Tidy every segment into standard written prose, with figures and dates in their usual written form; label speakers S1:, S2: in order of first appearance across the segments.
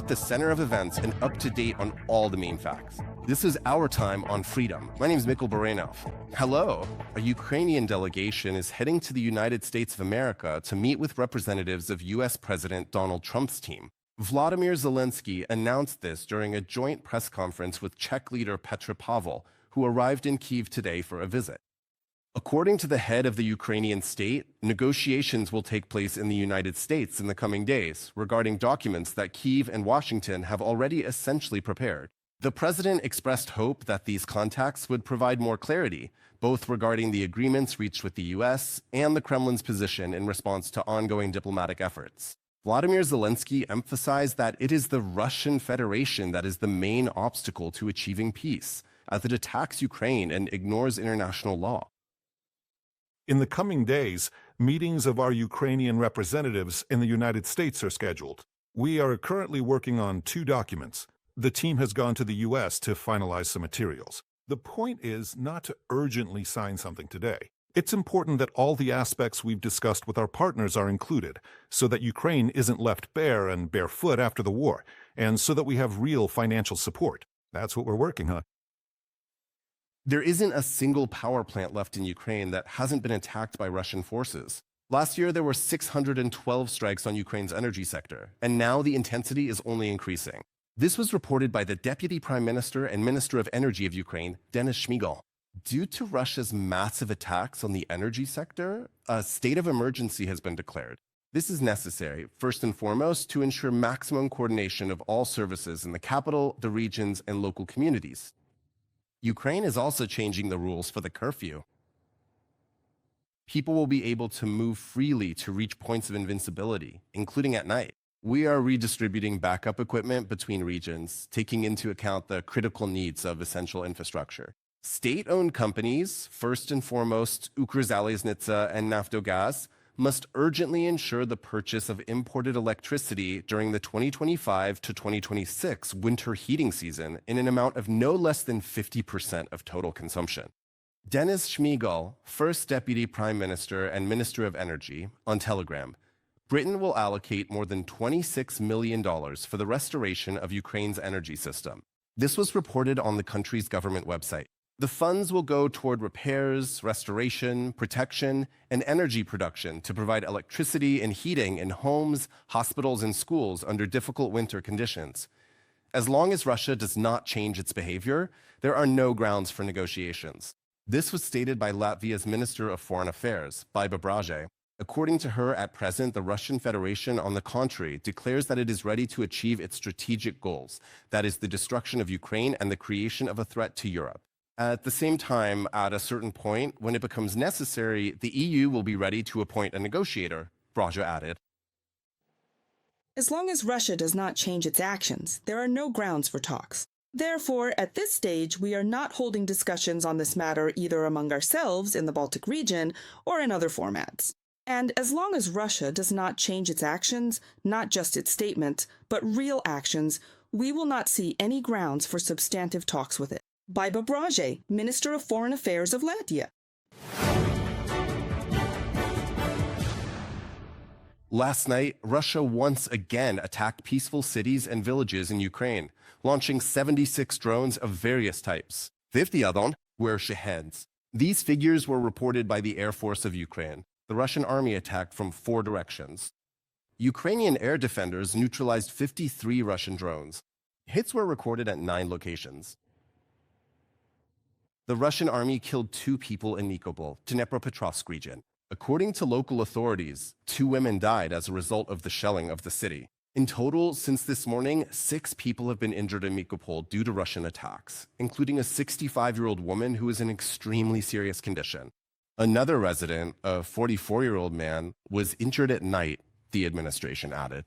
S1: at the center of events and up to date on all the main facts. This is Our Time on Freedom. My name is Mikhail Barenov. Hello. A Ukrainian delegation is heading to the United States of America to meet with representatives of U.S. President Donald Trump's team. Vladimir Zelenskyy announced this during a joint press conference with Czech leader Petr Pavel, who arrived in Kyiv today for a visit. According to the head of the Ukrainian state, negotiations will take place in the United States in the coming days regarding documents that Kyiv and Washington have already essentially prepared. The president expressed hope that these contacts would provide more clarity, both regarding the agreements reached with the U.S. and the Kremlin's position in response to ongoing diplomatic efforts. Vladimir Zelenskyy emphasized that it is the Russian Federation that is the main obstacle to achieving peace, as it attacks Ukraine and ignores international law.
S2: In the coming days, meetings of our Ukrainian representatives in the United States are scheduled. We are currently working on 2 documents. The team has gone to the U.S. to finalize some materials. The point is not to urgently sign something today. It's important that all the aspects we've discussed with our partners are included, so that Ukraine isn't left bare and barefoot after the war, and so that we have real financial support. That's what we're working on.
S1: There isn't a single power plant left in Ukraine that hasn't been attacked by Russian forces. Last year, there were 612 strikes on Ukraine's energy sector, and now the intensity is only increasing. This was reported by the Deputy Prime Minister and Minister of Energy of Ukraine, Denis Shmyhal. Due to Russia's massive attacks on the energy sector, a state of emergency has been declared. This is necessary, first and foremost, to ensure maximum coordination of all services in the capital, the regions, and local communities. Ukraine is also changing the rules for the curfew. People will be able to move freely to reach points of invincibility, including at night. We are redistributing backup equipment between regions, taking into account the critical needs of essential infrastructure. State-owned companies, first and foremost Ukrzaliznytsia and Naftogaz, must urgently ensure the purchase of imported electricity during the 2025 to 2026 winter heating season in an amount of no less than 50% of total consumption. Denis Shmyhal, First Deputy Prime Minister and Minister of Energy, on Telegram, Britain will allocate more than $26 million for the restoration of Ukraine's energy system. This was reported on the country's government website. The funds will go toward repairs, restoration, protection, and energy production to provide electricity and heating in homes, hospitals, and schools under difficult winter conditions. As long as Russia does not change its behavior, there are no grounds for negotiations. This was stated by Latvia's Minister of Foreign Affairs, Baiba Braže. According to her, at present, the Russian Federation, on the contrary, declares that it is ready to achieve its strategic goals, that is, the destruction of Ukraine and the creation of a threat to Europe. At the same time, at a certain point, when it becomes necessary, the EU will be ready to appoint a negotiator, Braže added.
S3: As long as Russia does not change its actions, there are no grounds for talks. Therefore, at this stage, we are not holding discussions on this matter either among ourselves in the Baltic region or in other formats. And as long as Russia does not change its actions, not just its statements, but real actions, we will not see any grounds for substantive talks with it. Baiba Braže, Minister of Foreign Affairs of Latvia.
S1: Last night, Russia once again attacked peaceful cities and villages in Ukraine, launching 76 drones of various types. 50 of them were Shaheds. These figures were reported by the Air Force of Ukraine. The Russian army attacked from 4 directions. Ukrainian air defenders neutralized 53 Russian drones. Hits were recorded at 9 locations. The Russian army killed 2 people in Nikopol, Dnepropetrovsk region. According to local authorities, 2 women died as a result of the shelling of the city. In total, since this morning, 6 people have been injured in Nikopol due to Russian attacks, including a 65-year-old woman who is in extremely serious condition. Another resident, a 44-year-old man, was injured at night, the administration added.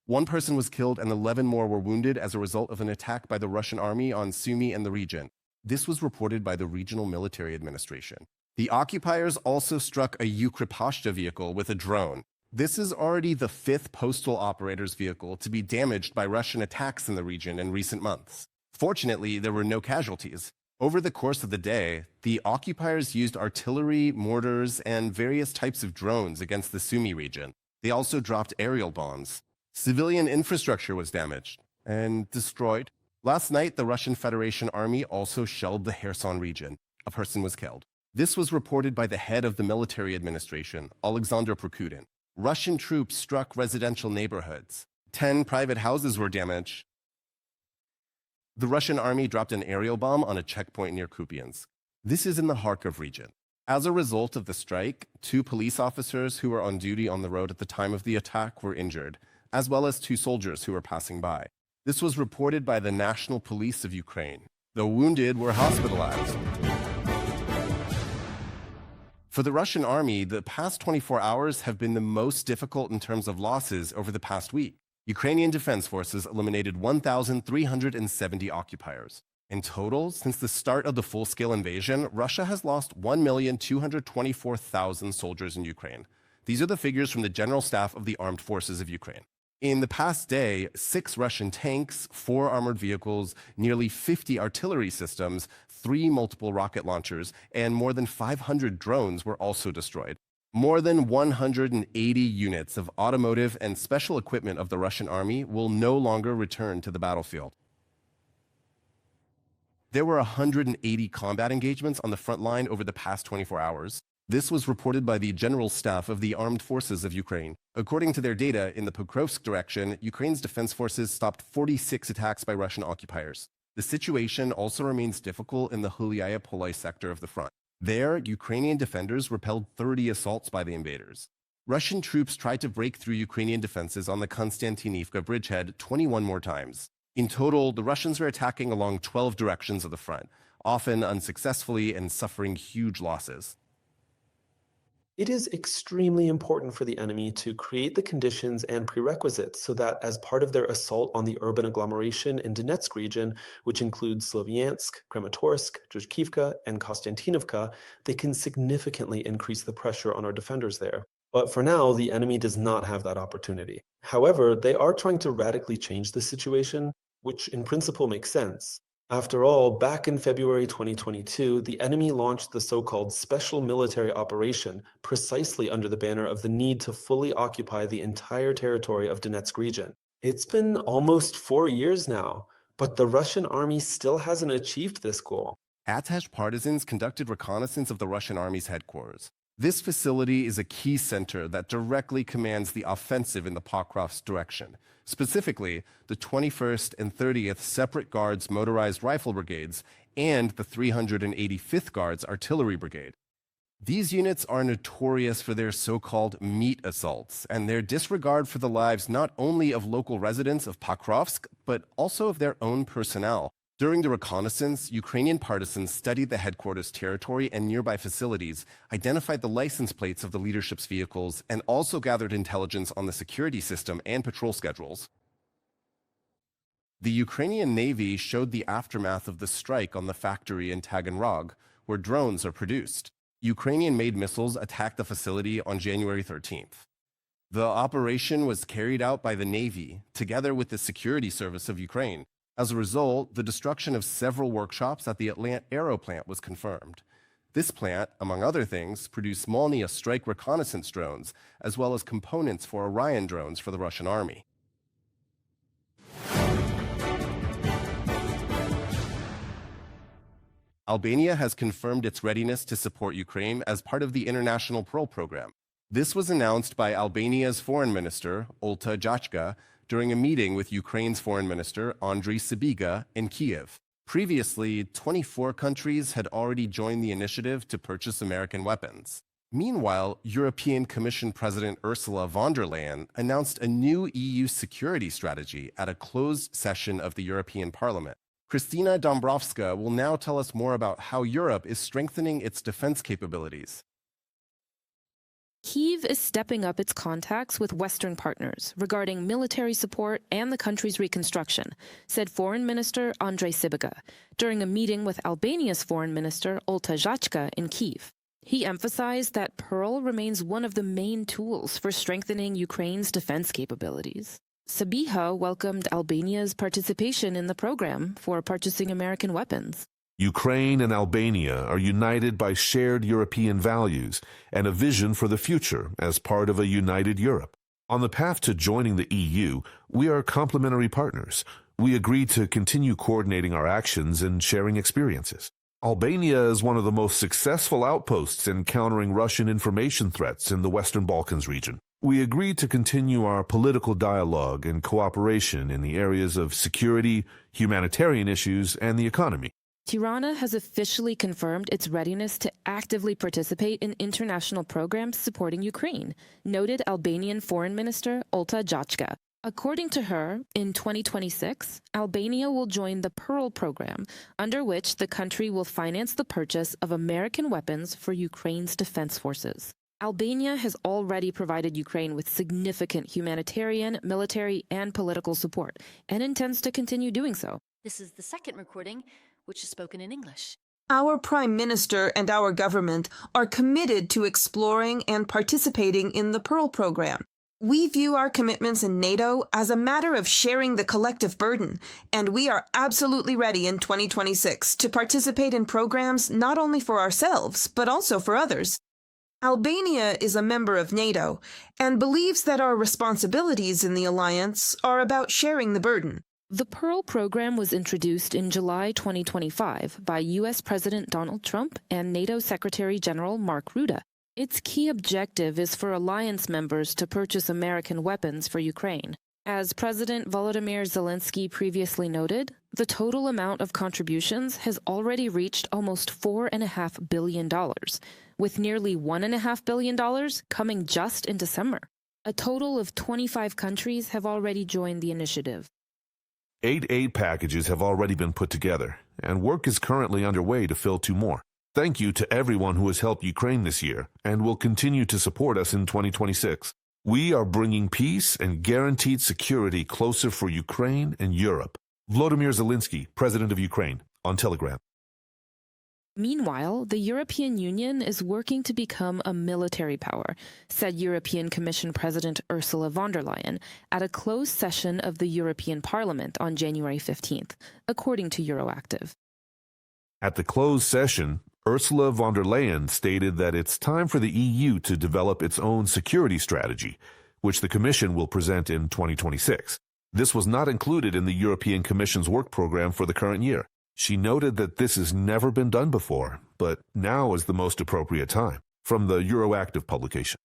S1: 1 person was killed and 11 more were wounded as a result of an attack by the Russian army on Sumy and the region. This was reported by the Regional Military Administration. The occupiers also struck a Ukrypashta vehicle with a drone. This is already the 5th postal operator's vehicle to be damaged by Russian attacks in the region in recent months. Fortunately, there were no casualties. Over the course of the day, the occupiers used artillery, mortars, and various types of drones against the Sumy region. They also dropped aerial bombs. Civilian infrastructure was damaged and destroyed. Last night, the Russian Federation Army also shelled the Kherson region. A person was killed. This was reported by the head of the military administration, Alexander Prokudin. Russian troops struck residential neighborhoods. 10 private houses were damaged. The Russian army dropped an aerial bomb on a checkpoint near Kupiansk. This is in the Kharkiv region. As a result of the strike, 2 police officers who were on duty on the road at the time of the attack were injured, as well as 2 soldiers who were passing by. This was reported by the National Police of Ukraine. The wounded were hospitalized. For the Russian army, the past 24 hours have been the most difficult in terms of losses over the past week. Ukrainian defense forces eliminated 1,370 occupiers. In total, since the start of the full-scale invasion, Russia has lost 1,224,000 soldiers in Ukraine. These are the figures from the General Staff of the Armed Forces of Ukraine. In the past day, 6 Russian tanks, 4 armored vehicles, nearly 50 artillery systems, 3 multiple rocket launchers, and more than 500 drones were also destroyed. More than 180 units of automotive and special equipment of the Russian army will no longer return to the battlefield. There were 180 combat engagements on the front line over the past 24 hours. This was reported by the General Staff of the Armed Forces of Ukraine. According to their data, in the Pokrovsk direction, Ukraine's defense forces stopped 46 attacks by Russian occupiers. The situation also remains difficult in the Hulyaya-Poloi sector of the front. There, Ukrainian defenders repelled 30 assaults by the invaders. Russian troops tried to break through Ukrainian defenses on the Konstantinivka bridgehead 21 more times. In total, the Russians are attacking along 12 directions of the front, often unsuccessfully and suffering huge losses.
S4: It is extremely important for the enemy to create the conditions and prerequisites so that as part of their assault on the urban agglomeration in Donetsk region, which includes Slovyansk, Kramatorsk, Druzhkivka, and Konstantinovka, they can significantly increase the pressure on our defenders there. But for now, the enemy does not have that opportunity. However, they are trying to radically change the situation, which in principle makes sense. After all, back in February 2022, the enemy launched the so-called Special Military Operation precisely under the banner of the need to fully occupy the entire territory of Donetsk region. It's been almost 4 years now, but the Russian army still hasn't achieved this goal.
S1: Atash partisans conducted reconnaissance of the Russian army's headquarters. This facility is a key center that directly commands the offensive in the Pokrovsk direction. Specifically, the 21st and 30th Separate Guards Motorized Rifle Brigades and the 385th Guards Artillery Brigade. These units are notorious for their so-called meat assaults and their disregard for the lives not only of local residents of Pokrovsk, but also of their own personnel. During the reconnaissance, Ukrainian partisans studied the headquarters territory and nearby facilities, identified the license plates of the leadership's vehicles, and also gathered intelligence on the security system and patrol schedules. The Ukrainian Navy showed the aftermath of the strike on the factory in Taganrog, where drones are produced. Ukrainian-made missiles attacked the facility on January 13th. The operation was carried out by the Navy, together with the Security Service of Ukraine. As a result, the destruction of several workshops at the Atlant Aero plant was confirmed. This plant, among other things, produced Molnia strike reconnaissance drones, as well as components for Orion drones for the Russian army. Albania has confirmed its readiness to support Ukraine as part of the International Pearl Program. This was announced by Albania's foreign minister, Olta Jachka, during a meeting with Ukraine's foreign minister, Andriy Sybiga, in Kiev. Previously, 24 countries had already joined the initiative to purchase American weapons. Meanwhile, European Commission President Ursula von der Leyen announced a new EU security strategy at a closed session of the European Parliament. Kristina Dombrovska will now tell us more about how Europe is strengthening its defense capabilities.
S5: Kyiv is stepping up its contacts with Western partners regarding military support and the country's reconstruction, said Foreign Minister Andriy Sybiga during a meeting with Albania's Foreign Minister Olta Jachka in Kyiv. He emphasized that Pearl remains one of the main tools for strengthening Ukraine's defense capabilities. Sybiga welcomed Albania's participation in the program for purchasing American weapons.
S6: Ukraine and Albania are united by shared European values and a vision for the future as part of a united Europe. On the path to joining the EU, we are complementary partners. We agreed to continue coordinating our actions and sharing experiences. Albania is one of the most successful outposts in countering Russian information threats in the Western Balkans region. We agreed to continue our political dialogue and cooperation in the areas of security, humanitarian issues, and the economy.
S5: Tirana has officially confirmed its readiness to actively participate in international programs supporting Ukraine, noted Albanian Foreign Minister Olta Gjachka. According to her, in 2026, Albania will join the Pearl program, under which the country will finance the purchase of American weapons for Ukraine's defense forces. Albania has already provided Ukraine with significant humanitarian, military, and political support, and intends to continue doing so.
S7: This is the second recording, which is spoken in English.
S3: Our Prime Minister and our government are committed to exploring and participating in the Pearl program. We view our commitments in NATO as a matter of sharing the collective burden, and we are absolutely ready in 2026 to participate in programs not only for ourselves, but also for others. Albania is a member of NATO and believes that our responsibilities in the alliance are about sharing the burden.
S5: The Pearl program was introduced in July 2025 by U.S. President Donald Trump and NATO Secretary General Mark Rutte. Its key objective is for alliance members to purchase American weapons for Ukraine. As President Volodymyr Zelenskyy previously noted, the total amount of contributions has already reached almost $4.5 billion, with nearly $1.5 billion coming just in December. A total of 25 countries have already joined the initiative.
S6: 8 aid packages have already been put together, and work is currently underway to fill 2 more. Thank you to everyone who has helped Ukraine this year and will continue to support us in 2026. We are bringing peace and guaranteed security closer for Ukraine and Europe. Volodymyr Zelenskyy, President of Ukraine, on Telegram.
S5: Meanwhile, the European Union is working to become a military power, said European Commission President Ursula von der Leyen at a closed session of the European Parliament on January 15th, according to Euroactiv.
S6: At the closed session, Ursula von der Leyen stated that it's time for the EU to develop its own security strategy, which the Commission will present in 2026. This was not included in the European Commission's work program for the current year. She noted that this has never been done before, but now is the most appropriate time. From the Euroactiv publication.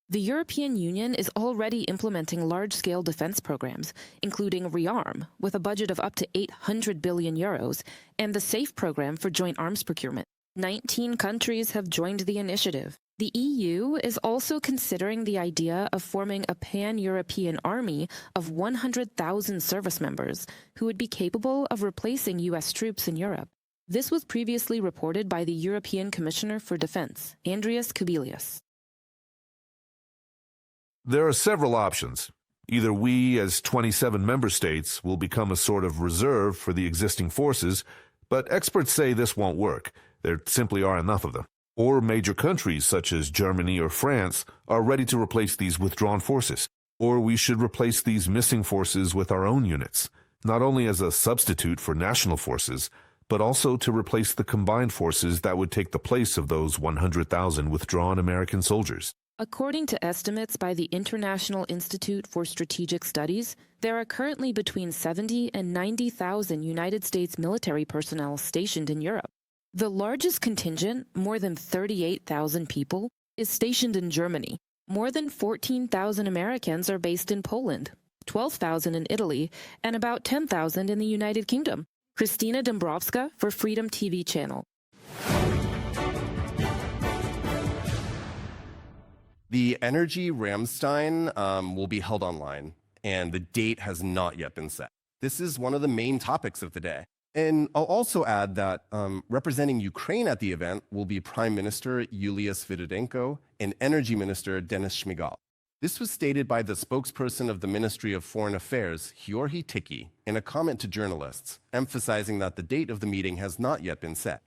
S5: The European Union is already implementing large-scale defense programs, including REARM, with a budget of up to 800 billion euros, and the SAFE program for joint arms procurement. 19 countries have joined the initiative. The EU is also considering the idea of forming a pan-European army of 100,000 service members who would be capable of replacing U.S. troops in Europe. This was previously reported by the European Commissioner for Defense, Andrius Kubilius.
S6: There are several options. Either we, as 27 member states, will become a sort of reserve for the existing forces, but experts say this won't work. There simply are enough of them. Or major countries such as Germany or France are ready to replace these withdrawn forces. Or we should replace these missing forces with our own units, not only as a substitute for national forces, but also to replace the combined forces that would take the place of those 100,000 withdrawn American soldiers.
S5: According to estimates by the International Institute for Strategic Studies, there are currently between 70 and 90,000 United States military personnel stationed in Europe. The largest contingent, more than 38,000 people, is stationed in Germany. More than 14,000 Americans are based in Poland, 12,000 in Italy, and about 10,000 in the United Kingdom. Kristina Dombrovska for Freedom TV Channel.
S1: The Energy Ramstein will be held online, and the date has not yet been set. This is one of the main topics of the day. And I'll also add that representing Ukraine at the event will be Prime Minister Yulia Svyrydenko and Energy Minister Denis Shmyhal. This was stated by the spokesperson of the Ministry of Foreign Affairs, Georgi Tiki, in a comment to journalists, emphasizing that the date of the meeting has not yet been set.